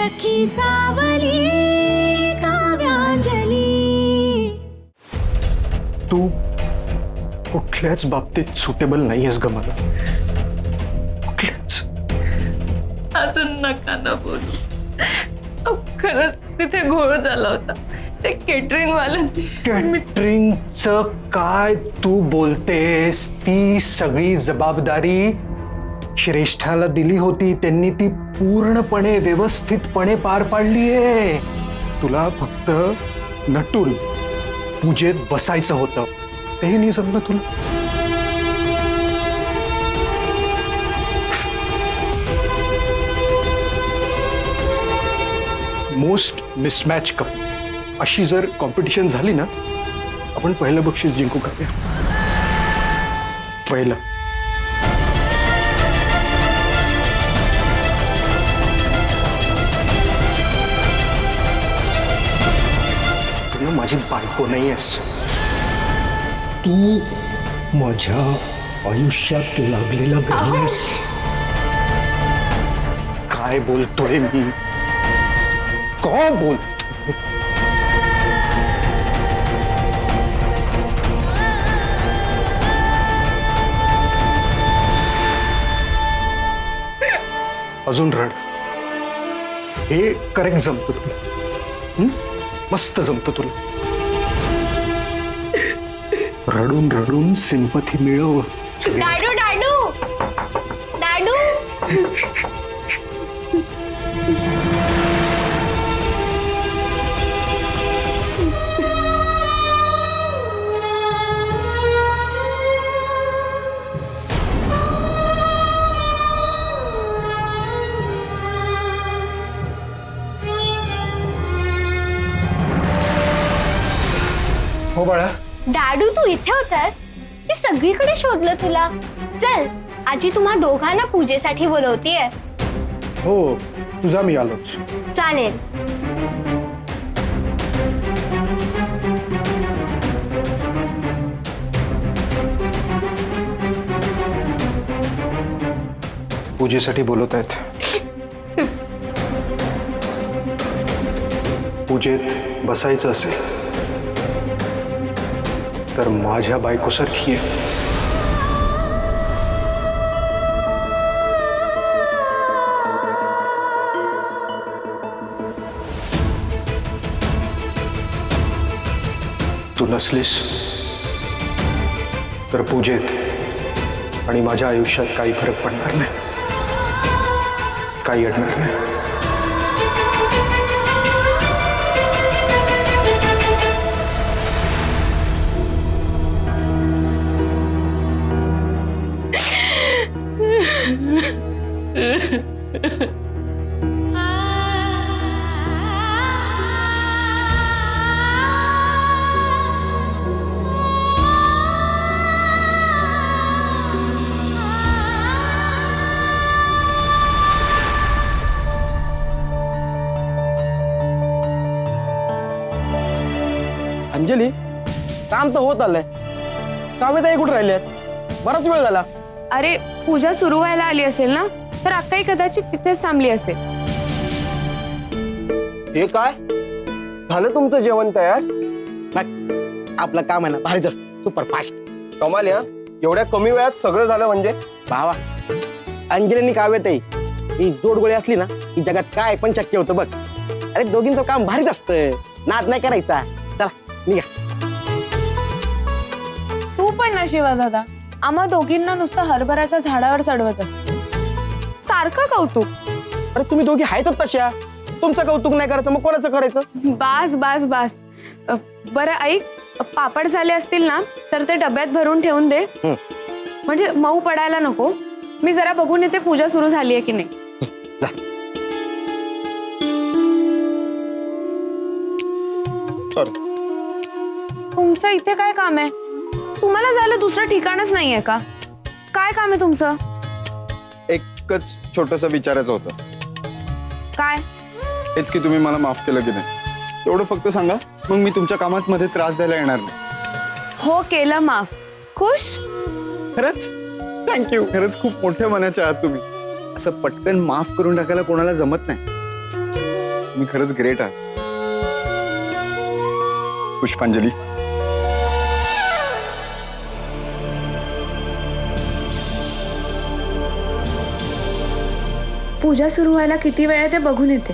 सखी सावली काव्यांजली। तू कुठल्याच बाबतीत सुटेबल नाहीयेस ग मला, कुठल्याच। असं नका ना बोलू। खरंच तिथे घोळ झाला होता, ते केटरिंग वाल्यांनी। कॅटरिंगचं काय तू बोलतेस? ती सगळी जबाबदारी श्रेष्ठाला दिली होती, त्यांनी ती पूर्णपणे व्यवस्थितपणे पार पाडलीये। तुला फक्त नटून पूजेत बसायचं होतं, तेही नाही जमलं तुला। मोस्ट मिसमॅच कप अशी जर कॉम्पिटिशन झाली ना, आपण पहिलं बक्षीस जिंकू काव्या, पहिलं। तू माझी बायको नाहीयेस, तू माझ्या आयुष्यात लागलेला गणेश। काय बोलतोय मी? काय बोलतोय? अजून रड, हे करेक्ट जमतं तुला, मस्त जमतं तुला। रडून रडून सिंपथी मिळव। डाडू डाडू डाडू। हो बाळा। डाडू तू इथे होतास? मी सगळीकडे शोधलं तुला। चल आजी तुम्हा दोघांना पूजेसाठी बोलवतीये। हो, तुझा मी आलोच। चालेल। पूजेसाठी बोलवत आहेत। पूजेत बसायचं असेल तर माझ्या बायकोसारखी आहे। तू नसलीस तर पूजेत आणि माझ्या आयुष्यात काही फरक पडणार नाही, काही अडणार नाही। अंजली, काम तर होत आलंय, काव्यताई कुठे राहिल्यात? बराच वेळ झाला। अरे पूजा सुरू व्हायला आली असेल ना, तर अक्काई कदाचित तिथेच थांबली असेल। हे काय झालं तुमचं जेवण तयार? नाही, आपलं काम आहे ना भारीच असतं, सुपर फास्ट। कमाल या, एवढ्या कमी वेळात सगळं झालं म्हणजे। भावा, अंजलीनी काव्यताई ही जोडगोळी असली ना की जगात काय पण शक्य होतं बघ। अरे दोघींचं काम भारीच असतं, नाद नाही करायचा। चला निघा। तू पण नशिबा दादा, आम्हा दोघींना नुसतं हरभराच्या झाडावर चढवत असते, सारखं कौतुक। अरे तुम्ही दोघी आहेतच तशा, तुमचं कौतुक नाही करायचं मग कोणाचं करायचं? बास बास बास। बरं ऐक, पापड झाले असतील ना तर ते डब्यात भरून ठेवून दे, म्हणजे मऊ पडायला नको। मी जरा बघून येते पूजा सुरू झाली आहे की नाही। तुमचं इथे काय काम आहे? तुम्हाला जायला दुसरं ठिकाणच नाहीये का? काय काम आहे तुमचं? एकच छोटंसं विचारायचं होतं। काय? हेच की तुम्ही मला माफ केलं की नाही, एवढं फक्त सांगा, मग मी तुमच्या कामात मध्ये त्रास द्यायला येणार नाही। हो केलं माफ। खुश? खरंच थँक्यू। खरंच खूप मोठ्या मनाचे आहात तुम्ही, असं पटकन माफ करून टाकायला कोणाला जमत नाही। तुम्ही खरंच ग्रेट आहात. पुष्पांजली, पूजा सुरू व्हायला किती वेळ आहे ते बघून येते.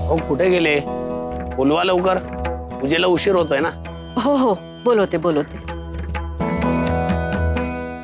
हो कुठे गेले? बोलवा लवकर, पूजेला उशीर होतोय ना. हो हो बोलवते बोलवते.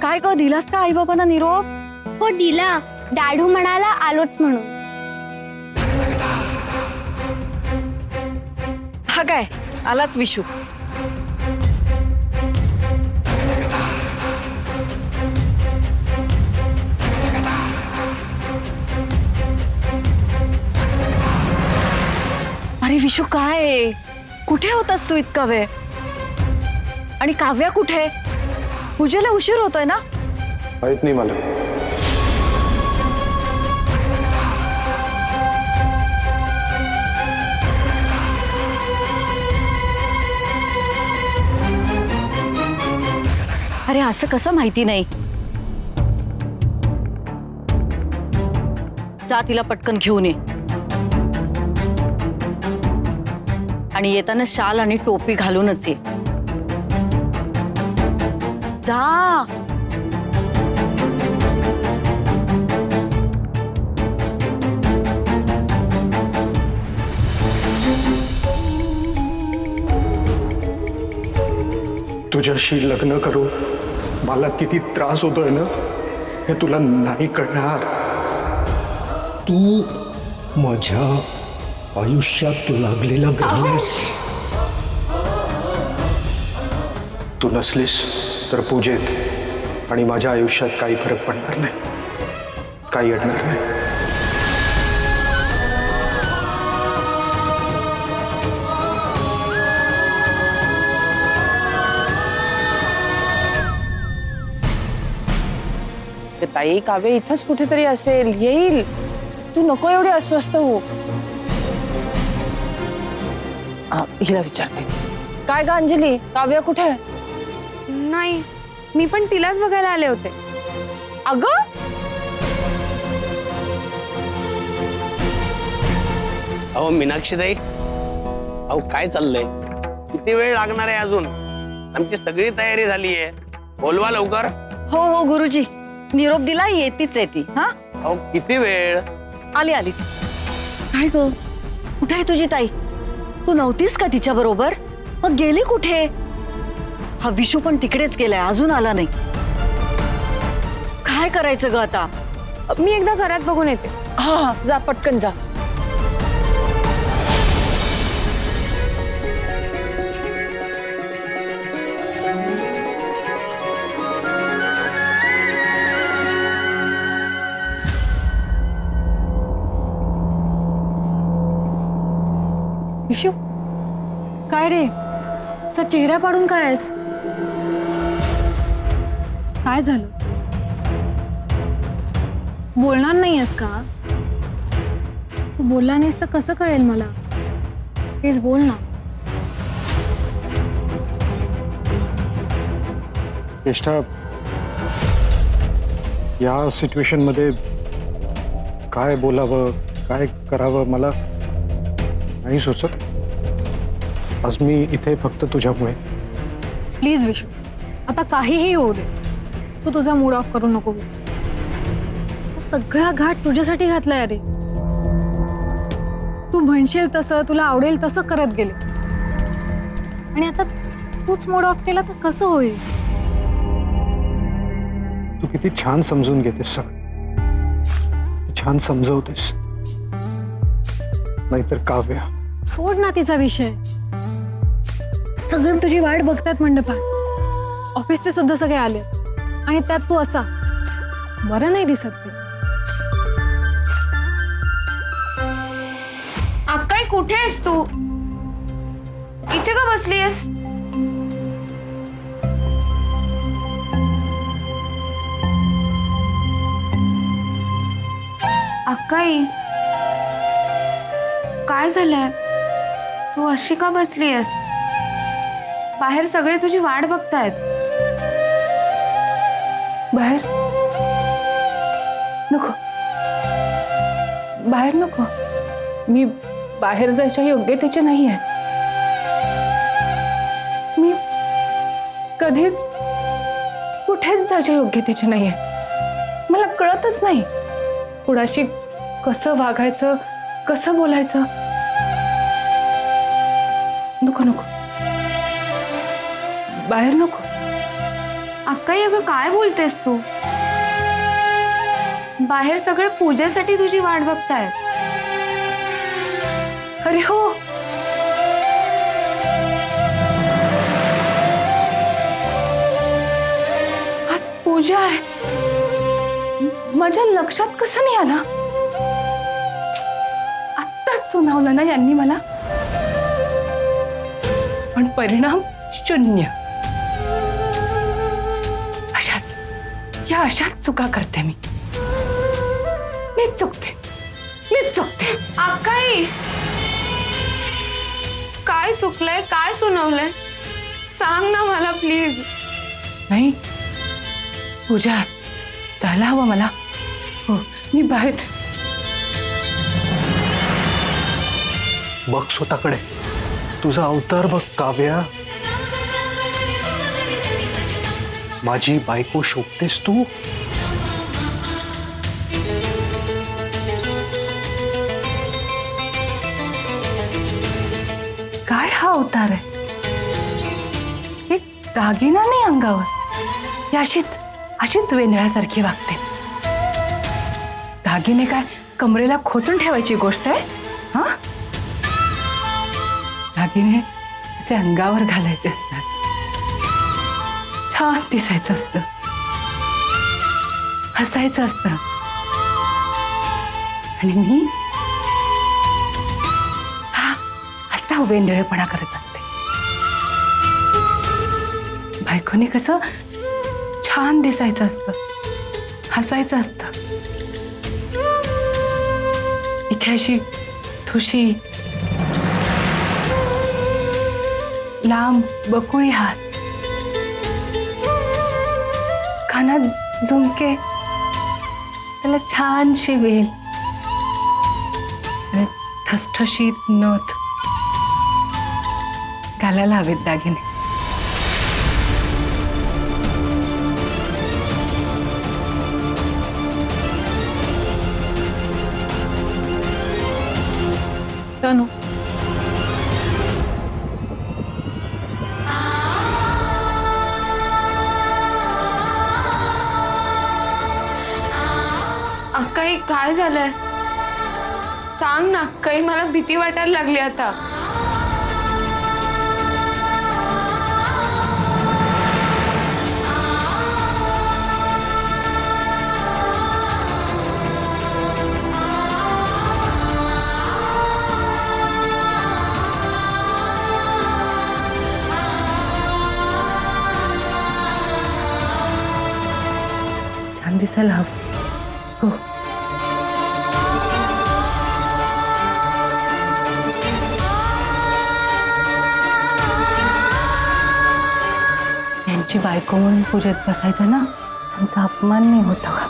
काय ग दिलास का आई बाबांना निरोप? हो दिला. दाडू म्हणाला आलोच म्हणून. हा काय आलाच विशू. अरे विशू काय आहे? कुठे होतास तू इतका वेळ? आणि काव्या कुठे? पूजेला उशीर होतोय ना. माहित नाही मला. अरे असं कसं माहिती नाही? जा तिला पटकन घेऊन ये. आणि येताना शाल आणि टोपी घालूनच ये. जा. तुझ्याशी लग्न करून मला किती त्रास होतोय ना हे तुला नाही कळणार. तू माझ्या आयुष्यात लागलेला गरजेस. तू नसलीस तर पूजेत आणि माझ्या आयुष्यात काही फरक पडणार नाही, काही अडणार नाही. ताई काव्य इथंच कुठेतरी असेल, येईल. तू नको एवढी अस्वस्थ हो. हिला विचारते. काय ग अंजली, काव्य कुठे? नाही, मी पण तिलाच बघायला आले होते. अगं अहो मीनाक्षीताई, अहो काय चाललंय? किती वेळ लागणार आहे अजून? आमची सगळी तयारी झाली आहे. बोलवा लवकर. हो हो गुरुजी, निरोप दिला. येतीच आहे ती. हा अहो किती वेळ? आली आलीच. काय ग कुठे आहे तुझी ताई? तू नव्हतीस का तिच्या बरोबर? मग गेली कुठे? हा विशू पण तिकडेच गेलाय, अजून आला नाही. काय करायचं ग आता? मी एकदा घरात बघून येते. हा जा पटकन जा. विशू काय रे, असा चेहरा पाडून काय आहेस? काय झालं? बोलणार नाहीयेस का? तू बोलला नाहीस तर कसं कळेल मला? प्लीज बोल ना. ज्येष्ठा, या सिच्युएशन मध्ये काय बोलावं, काय करावं मला नाही सुचत. आज मी इथे फक्त तुझ्यामुळे. प्लीज विशू, आता काहीही होऊ दे, तू तुझा मूड ऑफ करू नको. सगळा घाट तुझ्यासाठी घातलाय. अरे तू म्हणशील तसं, तुला आवडेल तसं करत गेले, आणि आता तूच मूड ऑफ केला तर कसं होईल? तू किती छान समजून घेतेस, सगळं छान समजवतेस. नाहीतर काव्य, सोड ना तिचा विषय. सगळे तुझी वाट बघतात मंडपात. ऑफिसचे सुद्धा सगळे आले आणि त्यात तू असा बरं नाही दिसत. ते अक्काई कुठे आहेस तू? इथे का बसली आहेस? अक्काई काय झालंय? तू अशी का बसली आहेस? बाहेर सगळे तुझी वाट बघतायत. बाहेर नको, बाहेर नको. मी बाहेर जायच्या योग्यतेचे नाही आहे. मी कधीच कुठेच जायच्या योग्यतेचे नाही आहे. मला कळतच नाही कुणाशी कसं वागायचं, कसं बोलायचं. नको नको, बाहेर नको. अक्काई अगं काय बोलतेस तू? बाहेर सगळे पूजेसाठी तुझी वाट बघतायत. अरे हो, आज पूजा आहे. माझ्या लक्षात कसं नाही आलं? आत्ताच सुनावलं ना यांनी मला, पण परिणाम शून्य. अशाच चुका करते मी. मीच चुकते. अक्काई काय चुकलंय, काय सुनावलंय सांग ना मला प्लीज. नाही पूजा, जायला हवं मला. हो, मी बाहेर. बघ स्वतःकडे, तुझा अवतार बघ काव्या. माझी बायको शोभतेस तू. काय हा अवतार आहे? एक दागिना नाही अंगावर. ही अशीच वेंधळ्यासारखी वागते. दागिने काय कमरेला खोचून ठेवायची गोष्ट आहे? हा, दागिने असे अंगावर घालायचे असतात. छान दिसायचं असतं, हसायचं असतं. आणि मी हा असा वेंधळेपणा करत असते. बायकोने कसं छान दिसायचं असतं, हसायचं असतं. इथे अशी ठुशी, लांब बकुळी हात, कानात झुमके, त्याला छानशी वेल, आणि ठसठशीत नथ. घालायला हवेत दागिने. तनु, अक्काई काय झालंय सांग ना. अक्काई मला भीती वाटायला लागली आता. छान दिसायला हवं. हो, यांची बायको म्हणून पूजेत बसायचं ना, त्यांचा अपमान नाही होता का?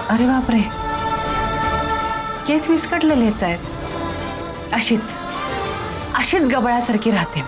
अरे बापरे, केस विस्कटलेलेच आहेत. अशीच गबळासारखी राहते.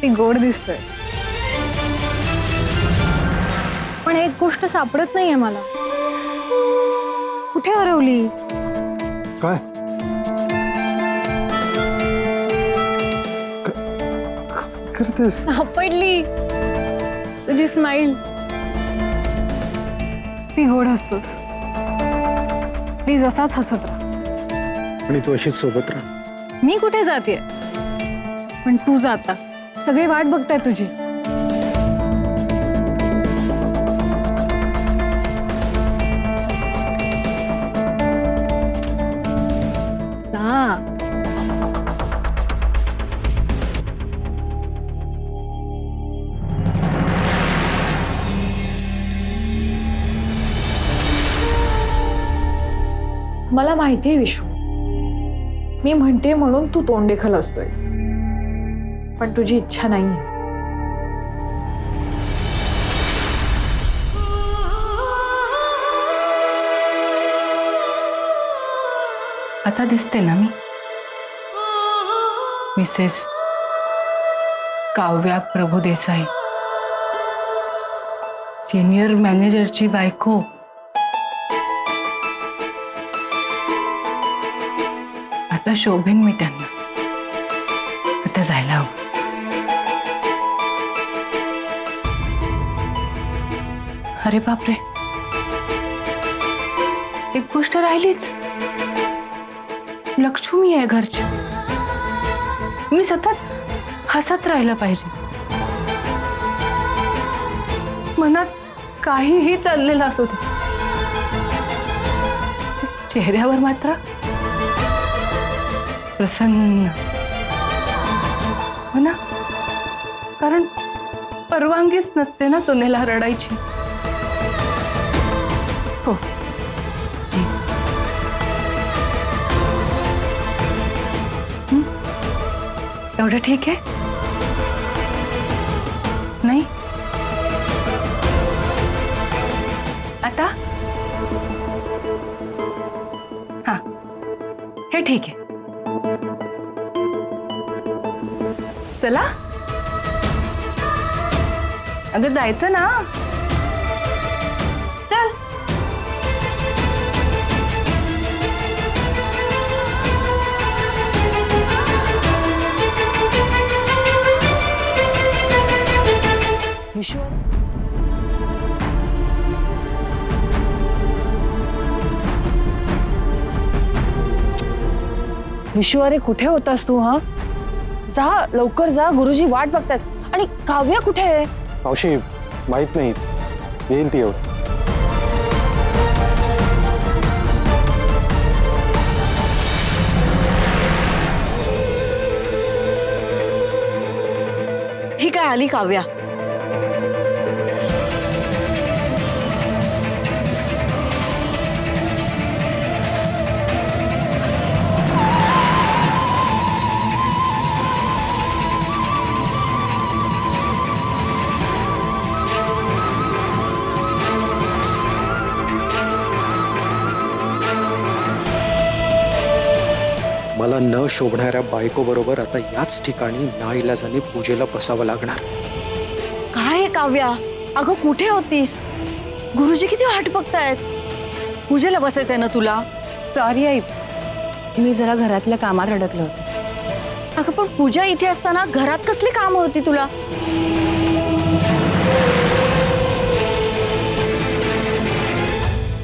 ती गोड दिसतोय, पण एक गोष्ट सापडत नाहीये मला. कुठे हरवली? काय करतेस? सापडली तुझी स्माईल. ती गोड हसतोस. प्लीज असाच हसत राहा. आणि तू अशीच सोबत राहा. मी कुठे जाते, पण तू जाता. सगळे वाट बघताय तुझी. जा. मला माहिती आहे विशू, मी म्हणते म्हणून तू तोंडेखल असतोयस, पण तुझी इच्छा नाहीये. आता दिसते ना मी, मिसेस काव्या प्रभुदेसाई, सिनियर मॅनेजरची बायको. आता शोभेन मी त्यांना. आता जायला हवं. अरे बापरे, एक गोष्ट राहिलीच. लक्ष्मी आहे घरची. मी सतत हसत राहिलं पाहिजे. मनात काहीही चाललेलं असू दे, चेहऱ्यावर मात्र प्रसन्न. हो ना, कारण परवानगीच नसते ना सुनेला रडायची. हो, एवढं ठीक आहे? नाही आता? हा, हे ठीक आहे. चला, अगं जायचं ना. चल. विशू, विशू, अरे कुठे होतास तू? हा, जा लवकर जा, गुरुजी वाट बघतात. आणि काव्या कुठे आहे? मावशी माहित नाही, येईल ती एवढं. ही काय आली काव्या? मला न शोभणाऱ्या बायको बरोबर आता याच ठिकाणी नाईलाजाने पूजेला बसावं लागणार. काय आहे काव्या? अगं कुठे होतीस? गुरुजी किती वाट बघतायत. पूजेला बसायचंय ना तुला? सॉरी आई, मी जरा घरातल्या कामात अडकले होते. अगं पण पूजा इथे असताना घरात कसली कामं होती तुला?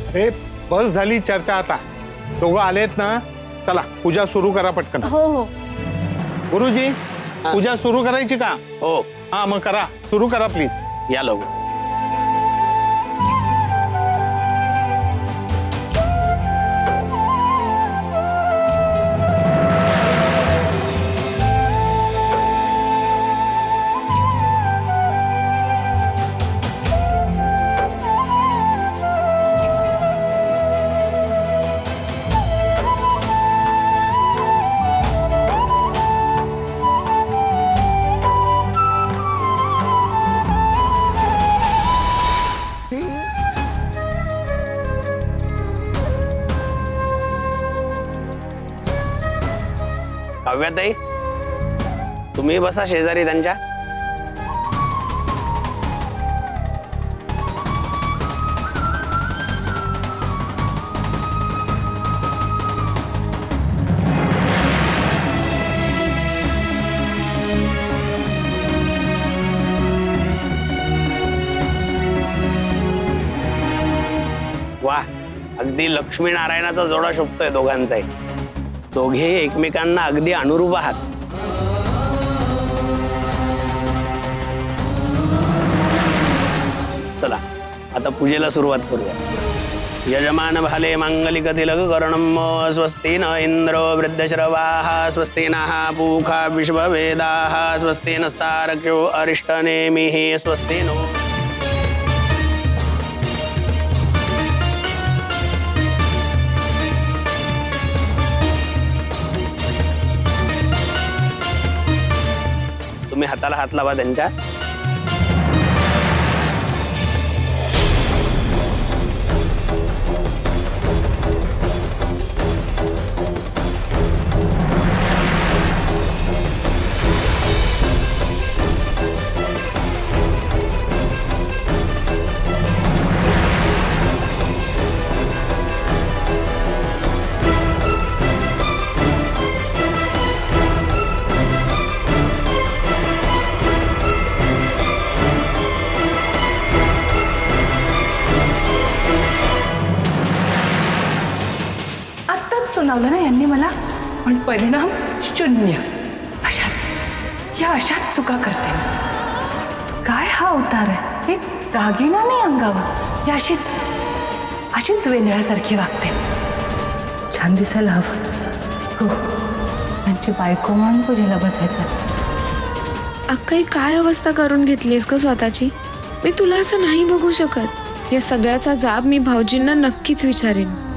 अरे बस झाली चर्चा. आता दोघं आलेत ना, चला पूजा सुरू करा पटकन. हो हो. गुरुजी, पूजा सुरू करायची का? हो, हा मग करा, सुरू करा प्लीज. या लवकर. काव्याताई, तुम्ही बसा शेजारी त्यांच्या. वा, अगदी लक्ष्मी नारायणाचा जोडा शोभतोय दोघांचाही. दोघे एकमेकांना अगदी अनुरूप आहात. चला आता पूजेला सुरुवात करूया. यजमान भाले मांगलिक तिलक करणम स्वस्ति न इंद्रो वृद्धश्रवाः स्वस्ति नः पूषा विश्ववेदाः स्वस्ति नस्तारक्षो अरिष्टनेमिः स्वस्ति नो. तुम्ही हाताला हात लावा त्यांच्या. आत्ताच सुनावलं ना यांनी मला, पण परिणाम शून्य. अशाच चुका करते मी. काय हा अवतार आहे, एक दागिना नाही अंगावर. ही अशीच वेंधळ्यासारखी वागते. छान दिसायला हवं. हो, त्यांची बायको म्हणून पूजेला बसायचं. अक्काई, काय अवस्था करून घेतलीस का स्वतःची? मी तुला असं नाही बघू शकत. या सगळ्याचा जाब मी भाऊजींना नक्कीच विचारेन.